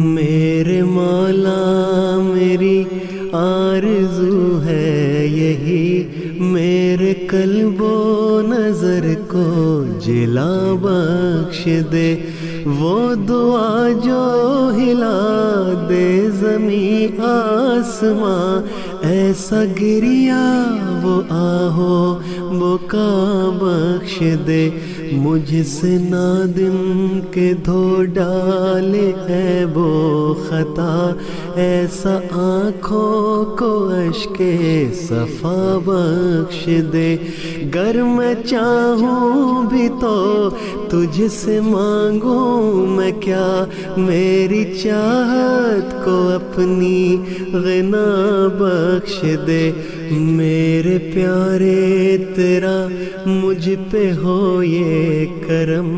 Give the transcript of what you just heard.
मेरे मौला मेरी आरज़ू है यही, मेरे कल्बो नज़र को जिला बख्श दे। वो दुआ जो हिला दे ज़मी आसमां, ऐसा गिरिया वो आहो बुका बख्श दे। मुझसे नादिम के धो डाले है वो खता, ऐसा आँखों को अश्के सफ़ा बख्श दे। गर मैं चाहूँ भी तो तुझसे मांगूँ मैं क्या, मेरी चाहत को अपनी ग़िना बख्श दे। मेरे प्यारे तेरा मुझ पे हो ये करम।